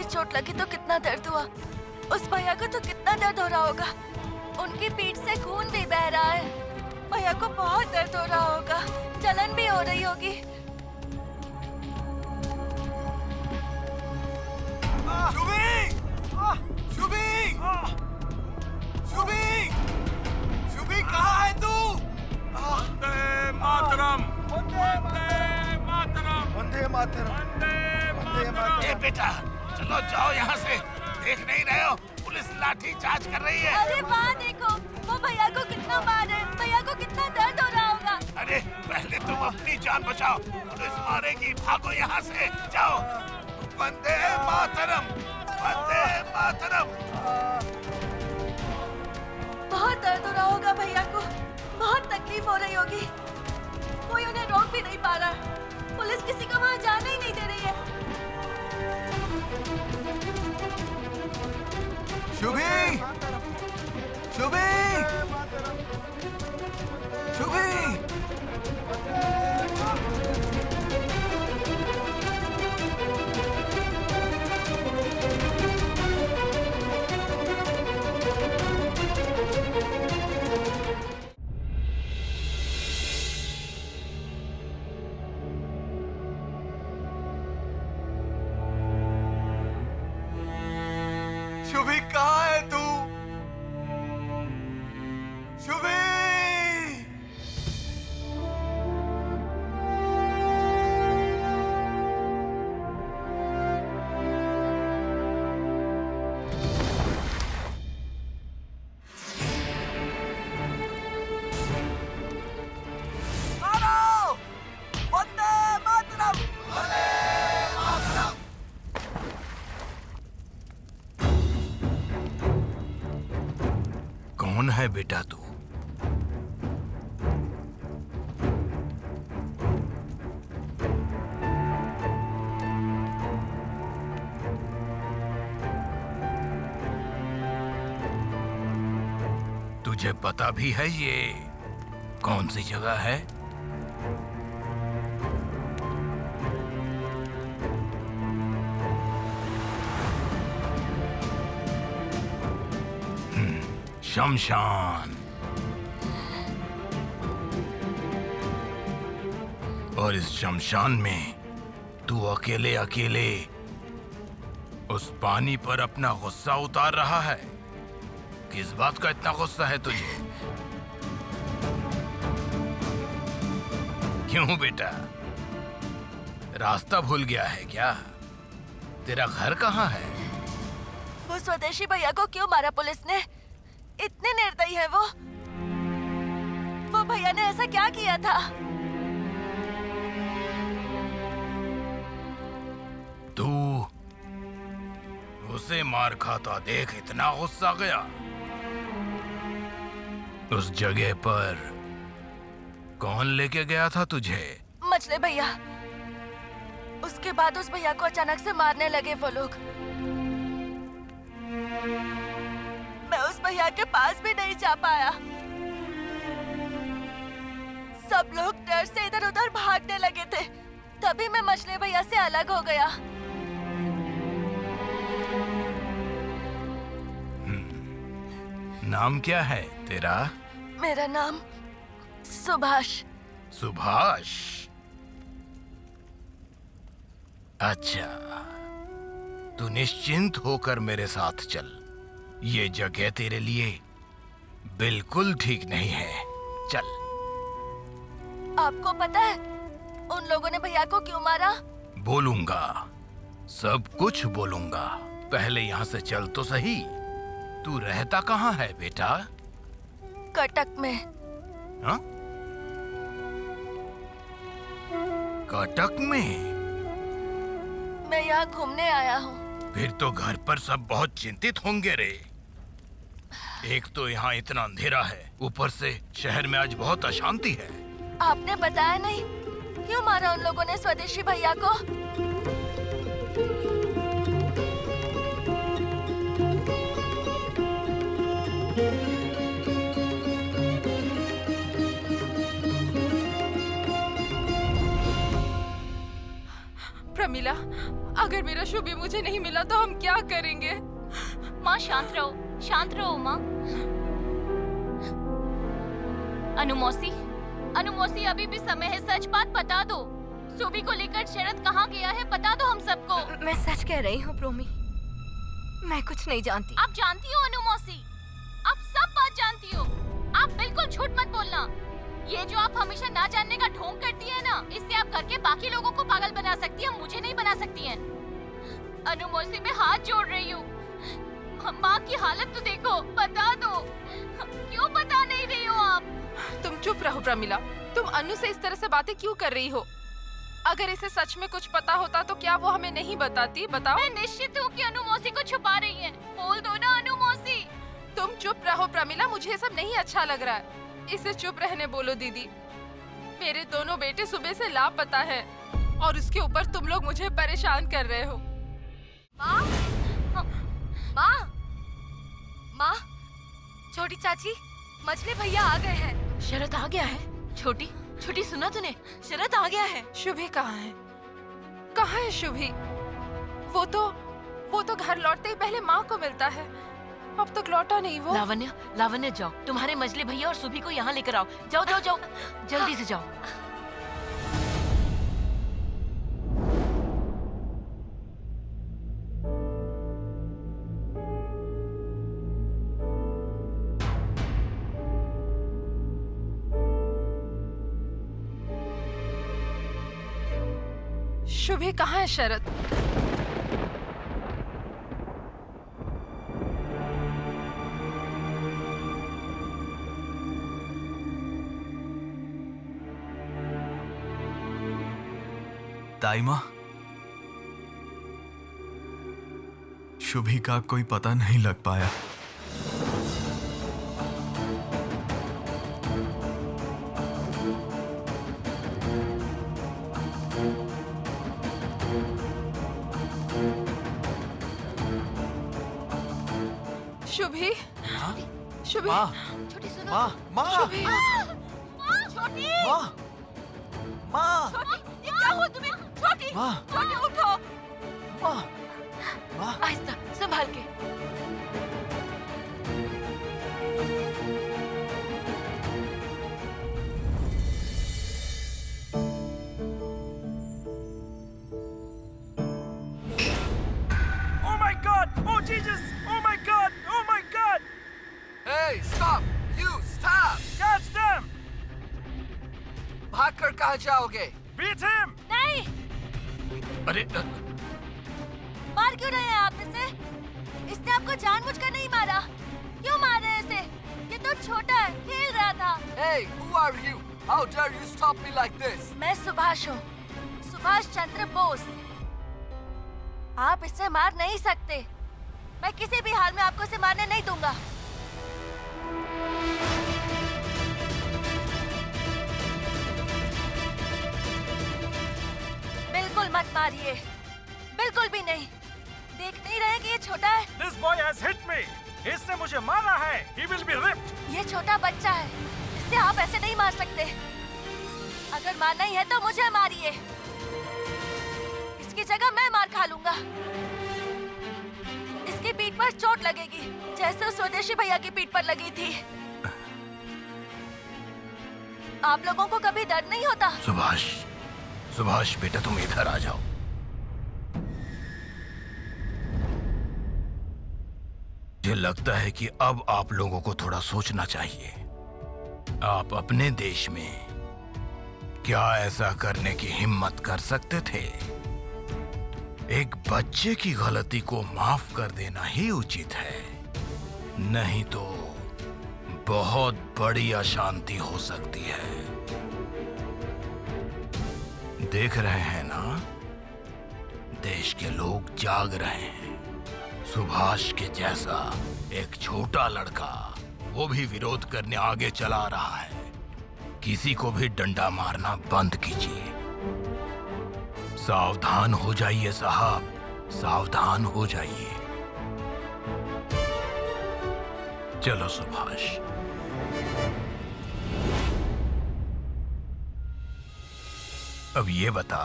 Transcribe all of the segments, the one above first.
चोट लगी तो कितना दर्द हुआ। उस भैया को तो कितना दर्द हो रहा होगा। उनकी पीठ से खून भी बह रहा है। भैया को बहुत दर्द हो रहा होगा, जलन भी हो रही होगी। शुभी! शुभी! शुभी! शुभी कहाँ है तू? वंदे मातरम! वंदे मातरम! वंदे मातरम! वंदे मातरम! ए बेटा, चलो जाओ यहाँ से। देख नहीं रहे हो पुलिस लाठी चार्ज कर रही है। अरे वहाँ देखो, वो भैया को कितना मार है। भैया को कितना दर्द हो रहा होगा। अरे पहले तुम अपनी जान बचाओ, पुलिस मारेगी। भागो यहाँ से, जाओ। वंदे मातरम! वंदे मातरम! बहुत दर्द हो रहा होगा भैया को, बहुत तकलीफ हो रही होगी। कोई उन्हें रोक भी नहीं पा रहा। पुलिस किसी को वहाँ जाने ही नहीं दे रही है। शुभी! शुभी! शुभी! शुभी कहाँ है तू? शुभी! मारो! वंदे मातरम! कौन है बेटा तू? तुझे पता भी है ये कौन सी जगह है? शमशान। और इस शमशान में तू अकेले अकेले उस पानी पर अपना गुस्सा उतार रहा है। किस बात का इतना गुस्सा है तुझे? क्यों बेटा, रास्ता भूल गया है क्या? तेरा घर कहाँ है? वो स्वदेशी भैया को क्यों मारा पुलिस ने? इतने निर्दयी है वो। भैया ने ऐसा क्या किया था? तू उसे मार खाता देख इतना गुस्सा गया? उस जगह पर कौन लेके गया था तुझे? मछली भैया। उसके बाद उस भैया को अचानक से मारने लगे वो लोग। मैं उस भैया के पास भी नहीं जा पाया। सब लोग डर से इधर उधर भागने लगे थे। तभी मैं मछली भैया से अलग हो गया। नाम क्या है तेरा? मेरा नाम सुभाष। सुभाष? अच्छा, तू निश्चिंत होकर मेरे साथ चल। ये जगह तेरे लिए बिल्कुल ठीक नहीं है। चल। आपको पता है उन लोगों ने भैया को क्यों मारा? बोलूंगा, सब कुछ बोलूंगा। पहले यहाँ से चल तो सही। तू रहता कहाँ है बेटा? कटक में। हाँ? कटक में? मैं यहाँ घूमने आया हूँ। फिर तो घर पर सब बहुत चिंतित होंगे रे। एक तो यहाँ इतना अंधेरा है, ऊपर से शहर में आज बहुत अशांति है। आपने बताया नहीं क्यों मारा उन लोगों ने स्वदेशी भैया को? प्रमिला, अगर मेरा शुभी मुझे नहीं मिला तो हम क्या करेंगे? माँ शांत रहो माँ। अनु मौसी अभी भी समय है, सच बात बता दो। सुबी को लेकर शरद कहाँ गया है, बता दो हम सबको। मैं सच कह रही हूँ प्रोमी, मैं कुछ नहीं जानती। आप जानती हो अनु मौसी, आप सब बात जानती हो। आप बिल्कुल झूठ मत बोलना। ये जो आप हमेशा ना जानने का ढोंग करती है ना, इससे आप घर के बाकी लोगों को पागल बना सकती है, मुझे नहीं बना सकती हैं। अनु मौसी मैं हाथ जोड़ रही हूँ, माँ की हालत तो देखो, बता दो। क्यों बता नहीं रही हो आप? तुम चुप रहो प्रमिला, तुम अनु से इस तरह से बातें क्यों कर रही हो? अगर इसे सच में कुछ पता होता तो क्या वो हमें नहीं बताती? बताओ। मैं निश्चित हूँ कि अनु मौसी को छुपा रही है। बोल दो ना अनु मौसी। तुम चुप रहो प्रमिला, मुझे ये सब नहीं अच्छा लग रहा है। इसे चुप रहने बोलो दीदी। मेरे दोनों बेटे सुबह से लापता है और उसके ऊपर तुम लोग मुझे परेशान कर रहे हो। माँ, माँ, माँ, छोटी चाची, मछली भैया आ गए हैं। शरद आ गया है? छोटी छोटी सुना तूने? शरद आ गया है। शुभी कहाँ है? कहाँ है शुभी? वो तो घर लौटते ही पहले माँ को मिलता है, अब तक लौटा नहीं वो। लावण्य जाओ, तुम्हारे मजले भैया और सुभी को यहाँ लेकर आओ। जाओ जाओ जाओ, जल्दी से जाओ। शुभी कहाँ है शरद? ताई माँ, शुभी का कोई पता नहीं लग पाया। शुभी, शुभी, माँ, छोटी सुनो। माँ, माँ, शुभी, छोटी, माँ, माँ, छोटी, ये क्या हुआ तुम्हें? छोटी, माँ, छोटी उठो। माँ, माँ। आहिस्ता, संभाल के। Oh my God! Oh Jesus! Oh my God! Oh my God! Hey, stop! You stop! Catch them! भागकर कहाँ जाओगे? Beat him! नहीं, अरे मार क्यों रहे हैं आप इसे? इसने आपको जानबूझकर नहीं मारा। क्यों मार रहे हैं इसे? ये तो छोटा है, खेल रहा था। Hey, who are you? How dare you stop me like this? मैं सुभाष हूँ, सुभाष चंद्र बोस। आप इसे मार नहीं सकते। मैं किसी भी हाल में आपको इसे मारने नहीं दूंगा। बिल्कुल मत मारिए, बिल्कुल भी नहीं। देख नहीं रहे कि ये छोटा है? This boy has hit me! इसने मुझे मारा है! He will be ripped! ये छोटा बच्चा है, इससे आप ऐसे नहीं मार सकते। अगर मारना ही है तो मुझे मारिए। इसकी जगह मैं मार खा लूंगा। इसकी पीठ पर चोट लगेगी, जैसे उस स्वदेशी भैया की पीठ पर लगी थी। आप लोगों को कभी दर्द नहीं होता? सुभाष, सुभाष बेटा तुम इधर आ जाओ। मुझे लगता है कि अब आप लोगों को थोड़ा सोचना चाहिए। आप अपने देश में क्या ऐसा करने की हिम्मत कर सकते थे? एक बच्चे की गलती को माफ कर देना ही उचित है, नहीं तो बहुत बड़ी अशांति हो सकती है। देख रहे हैं ना, देश के लोग जाग रहे हैं। सुभाष के जैसा एक छोटा लड़का वो भी विरोध करने आगे चला रहा है। किसी को भी डंडा मारना बंद कीजिए। सावधान हो जाइए साहब, सावधान हो जाइए। चलो सुभाष। अब ये बता,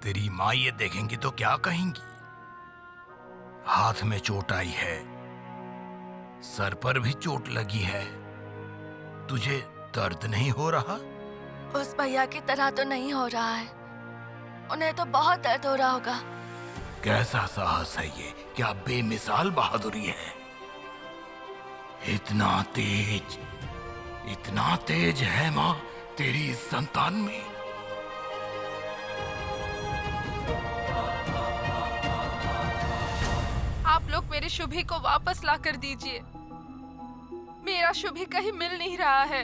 तेरी माँ ये देखेंगी तो क्या कहेंगी? हाथ में चोट आई है, सर पर भी चोट लगी है, तुझे दर्द नहीं हो रहा? उस भैया की तरह तो नहीं हो रहा है, उन्हें तो बहुत दर्द हो रहा होगा। कैसा साहस है ये, क्या बेमिसाल बहादुरी है। इतना तेज है माँ तेरी इस संतान में। आप लोग मेरे शुभी को वापस ला कर दीजिए। मेरा शुभी कहीं मिल नहीं रहा है।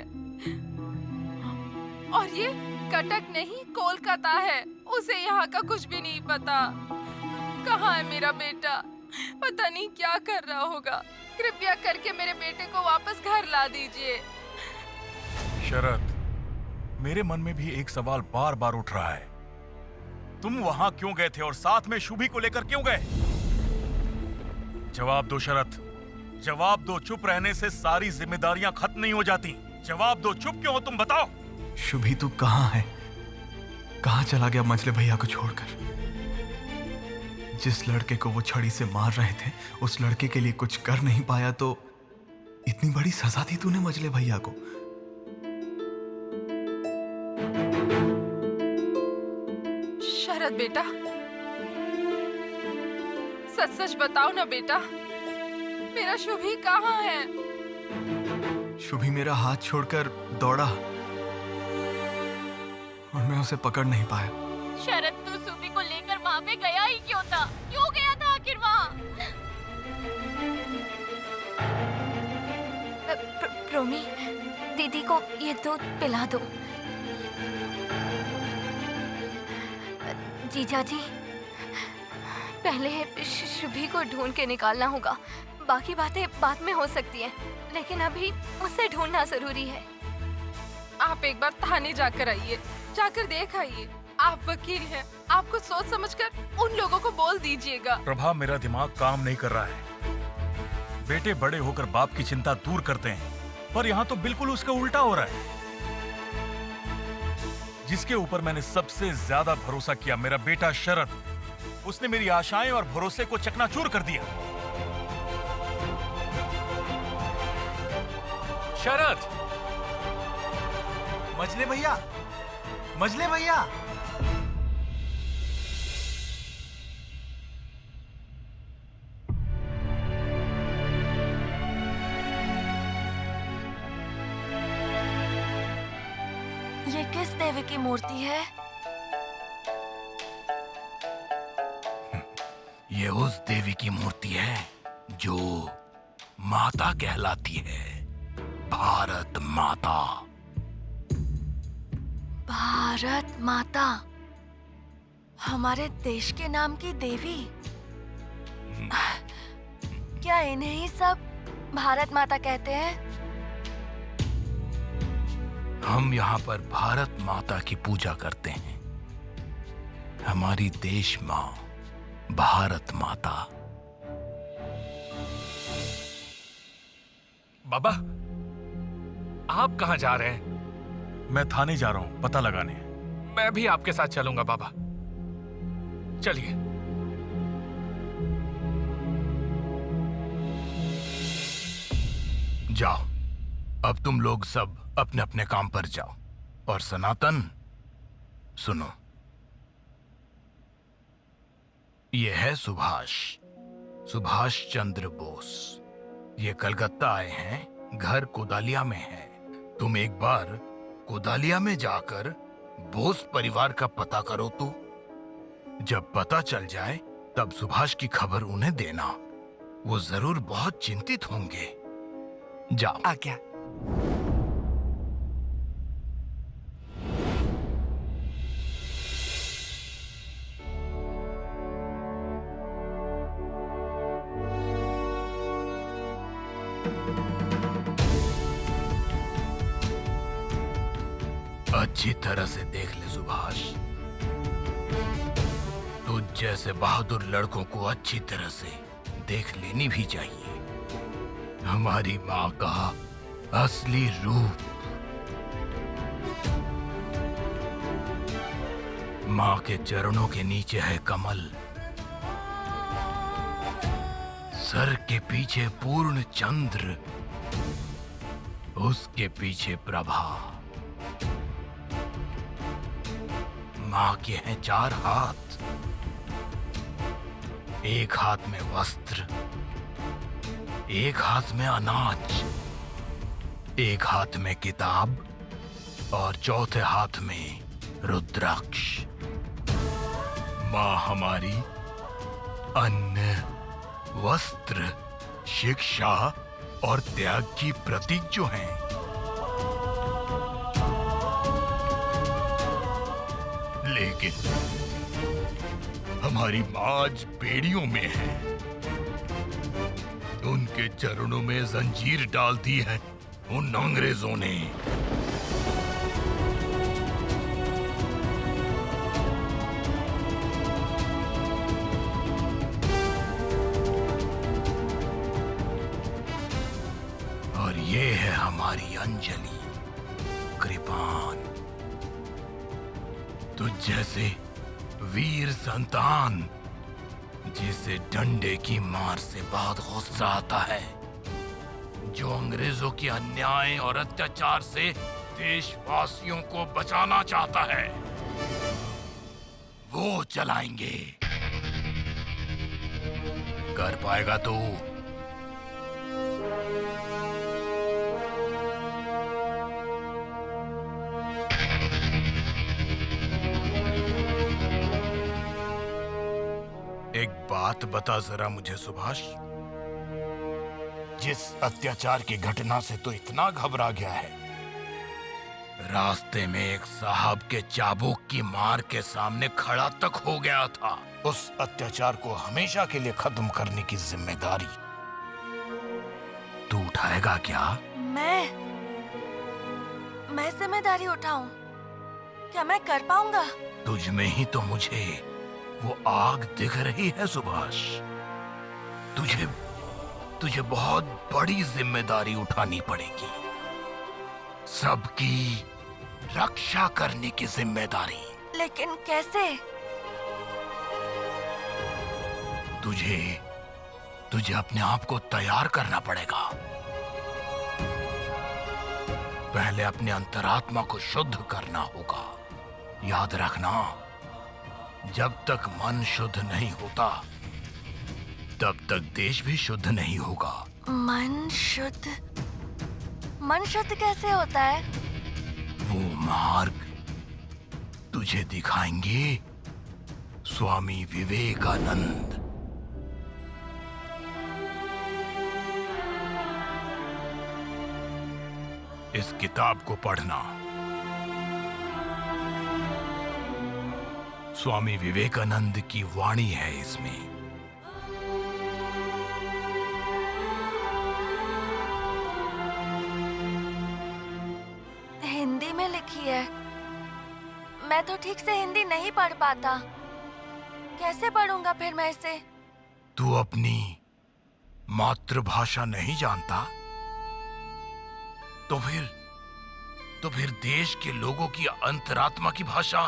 और ये कटक नहीं कोलकाता है, उसे यहाँ का कुछ भी नहीं पता। कहाँ है मेरा बेटा? पता नहीं क्या कर रहा होगा। कृपया करके मेरे बेटे को वापस घर ला दीजिए। शरद, मेरे मन में भी एक सवाल बार बार उठ रहा है। तुम वहां क्यों गए थे और साथ में शुभी को लेकर क्यों गए? जवाब दो शरद, जवाब दो। चुप रहने से सारी जिम्मेदारियां खत्म नहीं हो जाती। जवाब दो, चुप क्यों हो तुम, बताओ। शुभी तू कहाँ है? कहाँ चला गया मजले भैया को छोड़कर? जिस लड़के को वो छड़ी से मार रहे थे, उस लड़के के लिए कुछ कर नहीं पाया तो इतनी बड़ी सजा दी तूने मजले भैया को। शरद बेटा, सच सच बताओ ना बेटा, मेरा शुभी कहाँ है? शुभी मेरा हाथ छोड़कर दौड़ा और मैं उसे पकड़ नहीं पाया। शरद, तू सुबी को लेकर वहाँ पे गया ही क्यों था? क्यों गया था आखिर वहाँ? प्रोमी, दीदी को ये दूध पिला दो। जीजा जी, पहले शुभी को ढूंढ के निकालना होगा। बाकी बातें बाद में हो सकती हैं, लेकिन अभी उसे ढूंढना जरूरी है। आप एक बार थाने जाकर आइए, जाकर देख आइए। आप वकील हैं, आप कुछ सोच समझकर उन लोगों को बोल दीजिएगा। प्रभा, मेरा दिमाग काम नहीं कर रहा है। बेटे बड़े होकर बाप की चिंता दूर करते हैं, पर यहाँ तो बिल्कुल उसका उल्टा हो रहा है। जिसके ऊपर मैंने सबसे ज्यादा भरोसा किया, मेरा बेटा शरद, उसने मेरी आशाएं और भरोसे को चकनाचूर कर दिया। शरद! मजले भैया! मजले भैया! ये किस देवी की मूर्ति है? ये उस देवी की मूर्ति है जो माता कहलाती है, भारत माता। भारत माता, हमारे देश के नाम की देवी। क्या इन्हें ही सब भारत माता कहते हैं? हम यहाँ पर भारत माता की पूजा करते हैं। हमारी देश माँ भारत माता। बाबा, आप कहाँ जा रहे हैं? मैं थाने जा रहा हूँ पता लगाने। मैं भी आपके साथ चलूंगा बाबा। चलिए। जाओ, अब तुम लोग सब अपने अपने काम पर जाओ। और सनातन, सुनो, ये है सुभाष चंद्र बोस। ये कलकत्ता आए हैं, घर कोदालिया में है। तुम एक बार कोदालिया में जाकर बोस परिवार का पता करो तो। जब पता चल जाए तब सुभाष की खबर उन्हें देना। वो जरूर बहुत चिंतित होंगे। जाओ। आज्ञा। अच्छी तरह से देख ले सुभाष, तुझ जैसे बहादुर लड़कों को अच्छी तरह से देख लेनी भी चाहिए। हमारी माँ का असली रूप। माँ के चरणों के नीचे है कमल, सर के पीछे पूर्ण चंद्र, उसके पीछे प्रभा। माँ के हैं 4 हाथ, एक हाथ में वस्त्र, एक हाथ में अनाज, एक हाथ में किताब और चौथे हाथ में रुद्राक्ष। माँ हमारी अन्न, वस्त्र, शिक्षा और त्याग की प्रतीक जो हैं। लेकिन हमारी माँ आज बेड़ियों में है, उनके चरणों में जंजीर डाल दी है उन अंग्रेजों ने। और ये है हमारी अंजलि, कृपान। तुझ जैसे वीर संतान जिसे डंडे की मार से बहुत गुस्सा आता है, जो अंग्रेजों के अन्याय और अत्याचार से देशवासियों को बचाना चाहता है, वो चलाएंगे। कर पाएगा तू? एक बात बता जरा मुझे सुभाष, जिस अत्याचार की घटना से तो इतना घबरा गया है, रास्ते में एक साहब के चाबुक की मार के सामने खड़ा तक हो गया था। उस अत्याचार को हमेशा के लिए खत्म करने की जिम्मेदारी तू उठाएगा क्या? मैं जिम्मेदारी उठाऊं? क्या मैं कर पाऊंगा? तुझ में ही तो मुझे वो आग दिख रही है सुभाष। तुझे बहुत बड़ी जिम्मेदारी उठानी पड़ेगी, सबकी रक्षा करने की जिम्मेदारी। लेकिन कैसे? तुझे अपने आप को तैयार करना पड़ेगा। पहले अपने अंतरात्मा को शुद्ध करना होगा। याद रखना, जब तक मन शुद्ध नहीं होता तब तक देश भी शुद्ध नहीं होगा। मन शुद्ध कैसे होता है? वो मार्ग तुझे दिखाएंगे स्वामी विवेकानंद। इस किताब को पढ़ना। स्वामी विवेकानंद की वाणी है इसमें। हिंदी में लिखी है। मैं तो ठीक से हिंदी नहीं पढ़ पाता। कैसे पढ़ूंगा फिर मैं इसे? तू अपनी मातृभाषा नहीं जानता? तो फिर देश के लोगों की अंतरात्मा की भाषा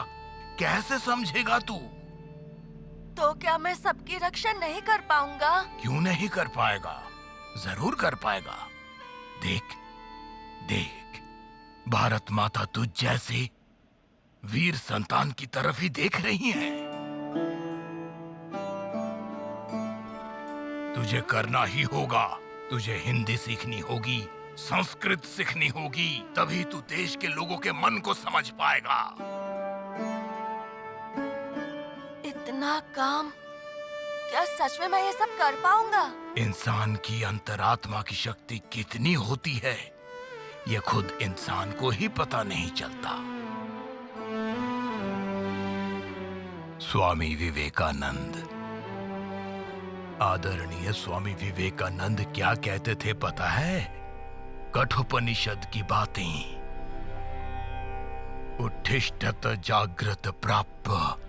कैसे समझेगा तू? तो क्या मैं सबकी रक्षा नहीं कर पाऊंगा? क्यों नहीं कर पाएगा? जरूर कर पाएगा। देख, भारत माता तुझ जैसे वीर संतान की तरफ ही देख रही है। तुझे करना ही होगा। तुझे हिंदी सीखनी होगी, संस्कृत सीखनी होगी, तभी तू देश के लोगों के मन को समझ पाएगा। इतना काम, क्या सच में मैं ये सब कर पाऊंगा? इंसान की अंतरात्मा की शक्ति कितनी होती है, ये खुद इंसान को ही पता नहीं चलता। स्वामी विवेकानंद, आदरणीय स्वामी विवेकानंद क्या कहते थे पता है? कठोपनिषद की बातें। उत्तिष्ठत जाग्रत प्राप्य